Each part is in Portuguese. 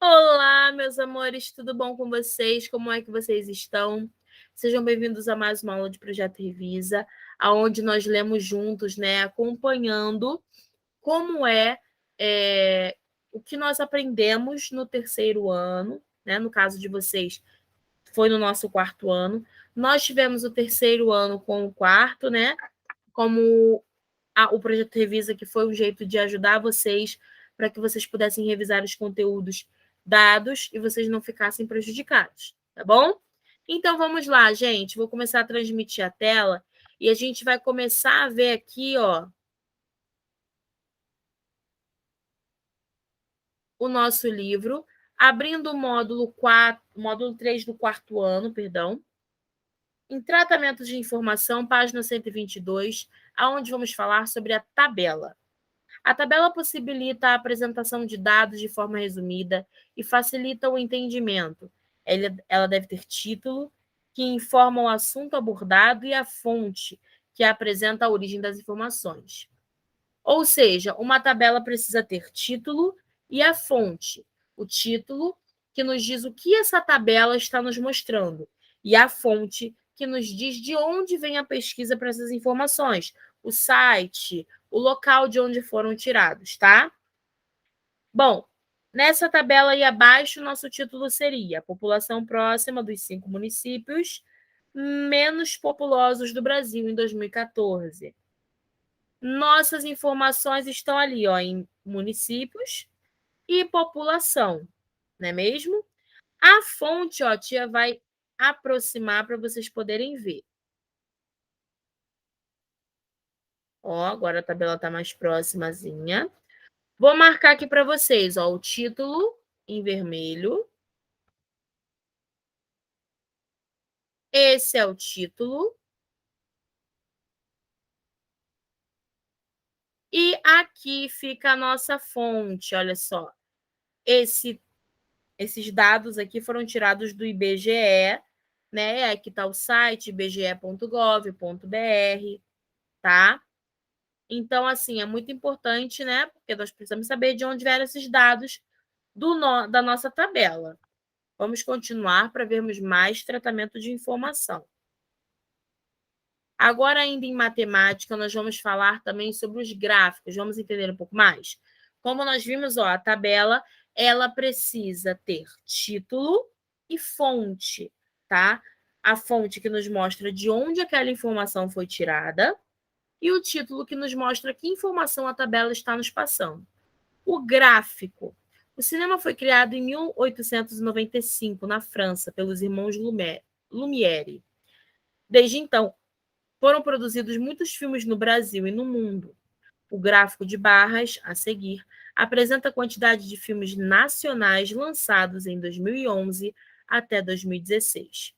Olá, meus amores, tudo bom com vocês? Como é que vocês estão? Sejam bem-vindos a mais uma aula de Projeto Revisa, aonde nós lemos juntos, né, acompanhando como o que nós aprendemos no terceiro ano, né? No caso de vocês, foi no nosso quarto ano. Nós tivemos o terceiro ano com o quarto, né? Como o Projeto Revisa, que foi um jeito de ajudar vocês para que vocês pudessem revisar os conteúdos dados e vocês não ficassem prejudicados, tá bom? Então, vamos lá, gente. Vou começar a transmitir a tela e a gente vai começar a ver aqui, ó, o nosso livro, abrindo o módulo 3 do quarto ano, perdão, em tratamento de informação, página 122, aonde vamos falar sobre a tabela. A tabela possibilita a apresentação de dados de forma resumida e facilita o entendimento. Ela deve ter título, que informa o assunto abordado, e a fonte, que apresenta a origem das informações. Ou seja, uma tabela precisa ter título e a fonte. O título, que nos diz o que essa tabela está nos mostrando, e a fonte, que nos diz de onde vem a pesquisa para essas informações, o site, o local de onde foram tirados, tá? Bom, nessa tabela aí abaixo, nosso título seria População próxima dos 5 municípios menos populosos do Brasil em 2014. Nossas informações estão ali, ó, em municípios e população, não é mesmo? A fonte, ó, a tia vai aproximar para vocês poderem ver. Ó, agora a tabela está mais próximazinha. Vou marcar aqui para vocês, ó, o título em vermelho. Esse é o título. E aqui fica a nossa fonte, olha só. Esses dados aqui foram tirados do IBGE, né? Aqui está o site ibge.gov.br, tá? Então, assim, é muito importante, né? Porque nós precisamos saber de onde vieram esses dados da nossa tabela. Vamos continuar para vermos mais tratamento de informação. Agora, ainda em matemática, nós vamos falar também sobre os gráficos. Vamos entender um pouco mais? Como nós vimos, ó, a tabela, ela precisa ter título e fonte, tá? A fonte que nos mostra de onde aquela informação foi tirada e o título que nos mostra que informação a tabela está nos passando. O gráfico. O cinema foi criado em 1895, na França, pelos irmãos Lumière. Desde então, foram produzidos muitos filmes no Brasil e no mundo. O gráfico de barras, a seguir, apresenta a quantidade de filmes nacionais lançados em 2011 até 2016.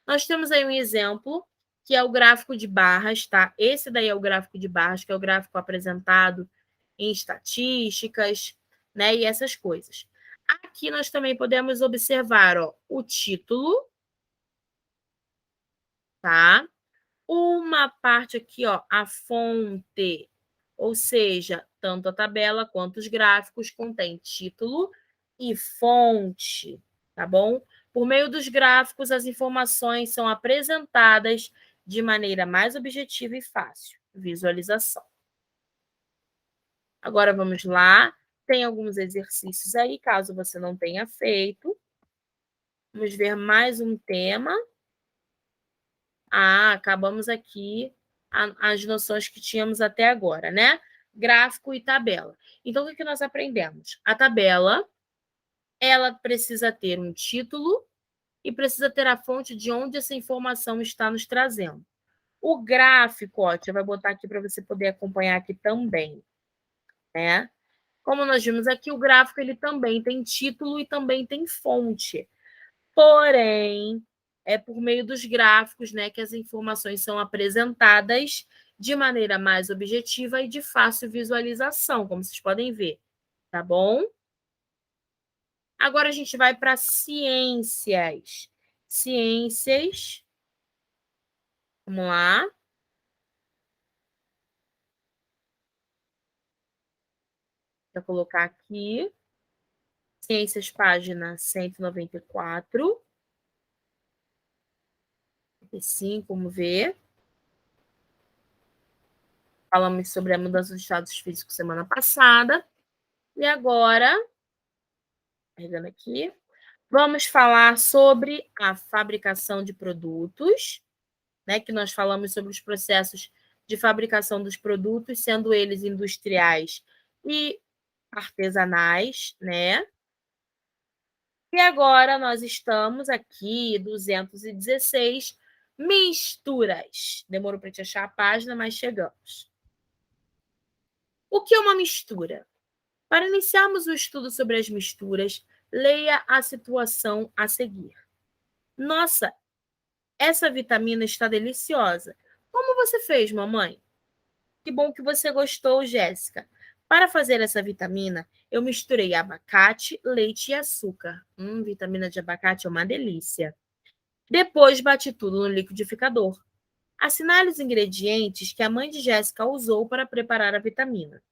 Nós temos aí um exemplo, que é o gráfico de barras, tá? Esse daí é o gráfico de barras, que é o gráfico apresentado em estatísticas, né? E essas coisas. Aqui nós também podemos observar, ó, o título, tá? Uma parte aqui, ó, a fonte, ou seja, tanto a tabela quanto os gráficos contém título e fonte, tá bom? Por meio dos gráficos, as informações são apresentadas de maneira mais objetiva e fácil. Visualização. Agora vamos lá. Tem alguns exercícios aí, caso você não tenha feito. Vamos ver mais um tema. Acabamos aqui as noções que tínhamos até agora, né? Gráfico e tabela. Então, o que nós aprendemos? A tabela, ela precisa ter um título e precisa ter a fonte de onde essa informação está nos trazendo. O gráfico, ó, eu vou botar aqui para você poder acompanhar aqui também, né? Como nós vimos aqui, o gráfico ele também tem título e também tem fonte. Porém, é por meio dos gráficos, né, que as informações são apresentadas de maneira mais objetiva e de fácil visualização, como vocês podem ver, tá bom? Agora a gente vai para ciências. Ciências. Vamos lá. Vou colocar aqui. Ciências, página 194. E sim, vamos ver. Falamos sobre a mudança dos estados físicos semana passada. E agora, pegando aqui, vamos falar sobre a fabricação de produtos, né? Que nós falamos sobre os processos de fabricação dos produtos, sendo eles industriais e artesanais, né? E agora nós estamos aqui, 216, misturas. Demorou para te achar a página, mas chegamos. O que é uma mistura? Para iniciarmos o estudo sobre as misturas, leia a situação a seguir. Nossa, essa vitamina está deliciosa. Como você fez, mamãe? Que bom que você gostou, Jéssica. Para fazer essa vitamina, eu misturei abacate, leite e açúcar. Vitamina de abacate é uma delícia. Depois bati tudo no liquidificador. Assinale os ingredientes que a mãe de Jéssica usou para preparar a vitamina.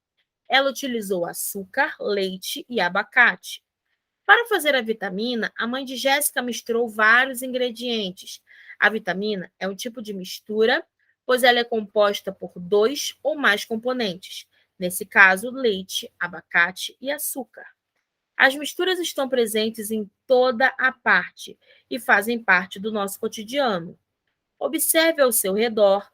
Ela utilizou açúcar, leite e abacate. Para fazer a vitamina, a mãe de Jéssica misturou vários ingredientes. A vitamina é um tipo de mistura, pois ela é composta por 2 ou mais componentes. Nesse caso, leite, abacate e açúcar. As misturas estão presentes em toda a parte e fazem parte do nosso cotidiano. Observe ao seu redor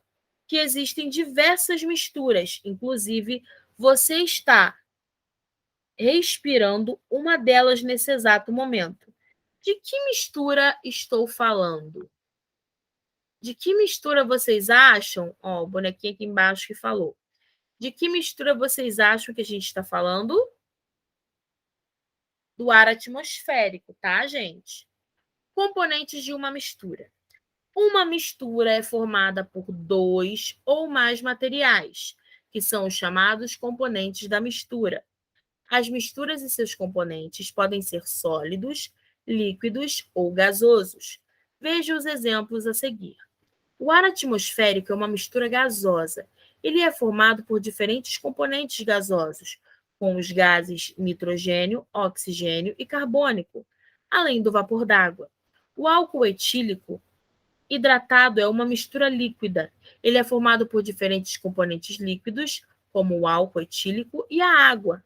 que existem diversas misturas, inclusive você está respirando uma delas nesse exato momento. De que mistura estou falando? De que mistura vocês acham? Ó, o bonequinho aqui embaixo que falou. De que mistura vocês acham que a gente está falando? Do ar atmosférico, tá, gente? Componentes de uma mistura. Uma mistura é formada por 2 ou mais materiais, que são os chamados componentes da mistura. As misturas e seus componentes podem ser sólidos, líquidos ou gasosos. Veja os exemplos a seguir. O ar atmosférico é uma mistura gasosa. Ele é formado por diferentes componentes gasosos, como os gases nitrogênio, oxigênio e carbônico, além do vapor d'água. O álcool etílico hidratado é uma mistura líquida. Ele é formado por diferentes componentes líquidos, como o álcool etílico e a água.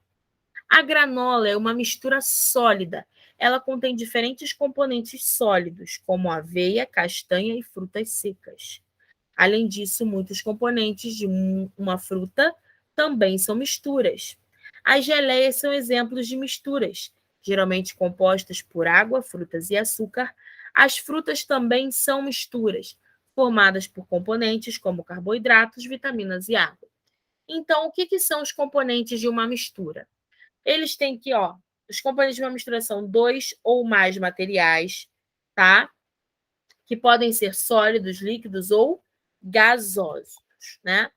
A granola é uma mistura sólida. Ela contém diferentes componentes sólidos, como aveia, castanha e frutas secas. Além disso, muitos componentes de uma fruta também são misturas. As geleias são exemplos de misturas, geralmente compostas por água, frutas e açúcar. As frutas também são misturas, formadas por componentes como carboidratos, vitaminas e água. Então, o que são os componentes de uma mistura? Eles têm que, ó, os componentes de uma mistura são 2 ou mais materiais, tá? Que podem ser sólidos, líquidos ou gasosos, né?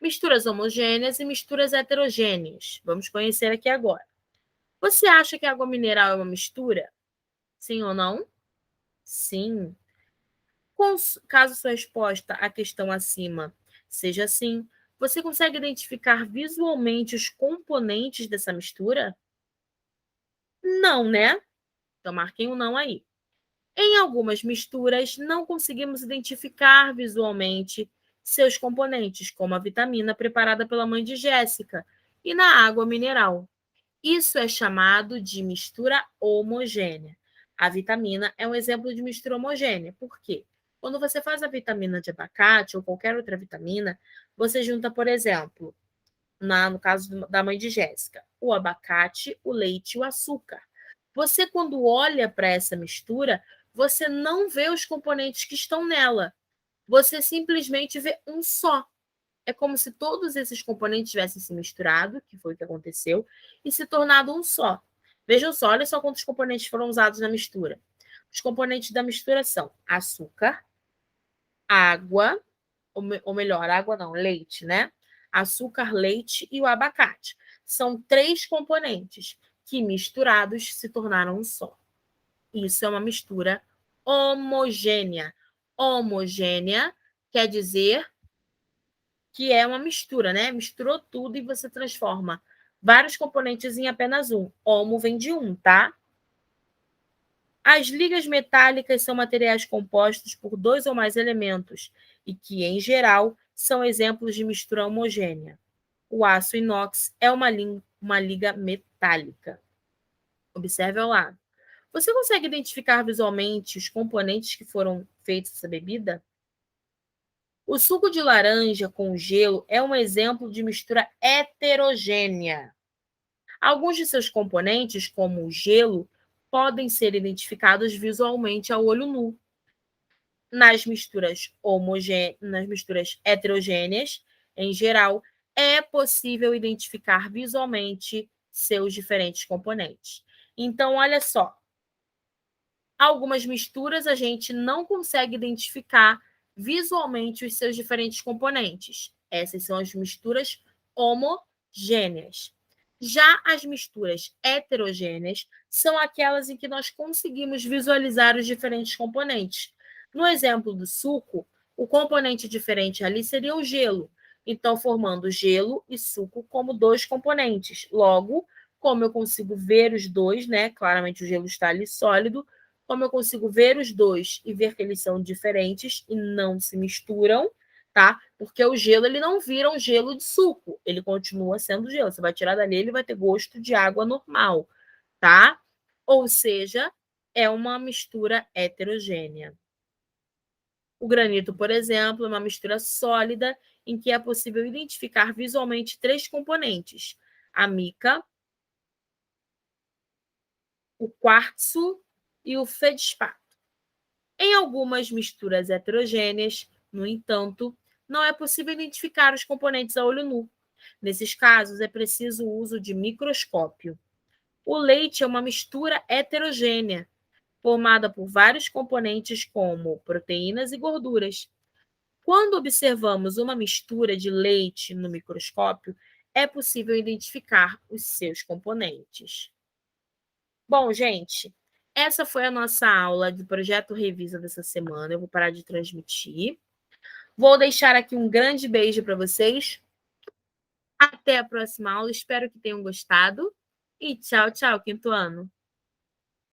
Misturas homogêneas e misturas heterogêneas. Vamos conhecer aqui agora. Você acha que a água mineral é uma mistura? Sim ou não? Sim. Caso sua resposta à questão acima seja sim, você consegue identificar visualmente os componentes dessa mistura? Não, né? Então, marquem um não aí. Em algumas misturas, não conseguimos identificar visualmente seus componentes, como a vitamina preparada pela mãe de Jéssica e na água mineral. Isso é chamado de mistura homogênea. A vitamina é um exemplo de mistura homogênea. Por quê? Quando você faz a vitamina de abacate ou qualquer outra vitamina, você junta, por exemplo, no caso da mãe de Jéssica, o abacate, o leite e o açúcar. Você, quando olha para essa mistura, você não vê os componentes que estão nela. Você simplesmente vê um só. É como se todos esses componentes tivessem se misturado, que foi o que aconteceu, e se tornado um só. Vejam só, olha só quantos componentes foram usados na mistura. Os componentes da mistura são açúcar, água, ou melhor, água não, leite, né? Açúcar, leite e o abacate. São 3 componentes que misturados se tornaram um só. Isso é uma mistura homogênea. Homogênea quer dizer que é uma mistura, né? Misturou tudo e você transforma vários componentes em apenas um. Homo vem de um, tá? As ligas metálicas são materiais compostos por dois ou mais elementos e que, em geral, são exemplos de mistura homogênea. O aço inox é uma liga metálica. Observe ao lado. Você consegue identificar visualmente os componentes que foram feitos essa bebida? O suco de laranja com gelo é um exemplo de mistura heterogênea. Alguns de seus componentes, como o gelo, podem ser identificados visualmente ao olho nu. Nas misturas heterogêneas, em geral, é possível identificar visualmente seus diferentes componentes. Então, olha só, algumas misturas a gente não consegue identificar visualmente os seus diferentes componentes. Essas são as misturas homogêneas. Já as misturas heterogêneas são aquelas em que nós conseguimos visualizar os diferentes componentes. No exemplo do suco, o componente diferente ali seria o gelo. Então, formando gelo e suco como dois componentes. Logo, como eu consigo ver os dois, né? Claramente o gelo está ali sólido, como eu consigo ver os dois e ver que eles são diferentes e não se misturam, tá? Porque o gelo, ele não vira um gelo de suco, ele continua sendo gelo. Você vai tirar dali, ele vai ter gosto de água normal, tá? Ou seja, é uma mistura heterogênea. O granito, por exemplo, é uma mistura sólida em que é possível identificar visualmente três componentes: a mica, o quartzo e o feldespato. Em algumas misturas heterogêneas, no entanto, não é possível identificar os componentes a olho nu. Nesses casos, é preciso o uso de microscópio. O leite é uma mistura heterogênea, formada por vários componentes como proteínas e gorduras. Quando observamos uma mistura de leite no microscópio, é possível identificar os seus componentes. Bom, gente, essa foi a nossa aula do Projeto Revisa dessa semana. Eu vou parar de transmitir. Vou deixar aqui um grande beijo para vocês. Até a próxima aula. Espero que tenham gostado. E tchau, tchau, quinto ano.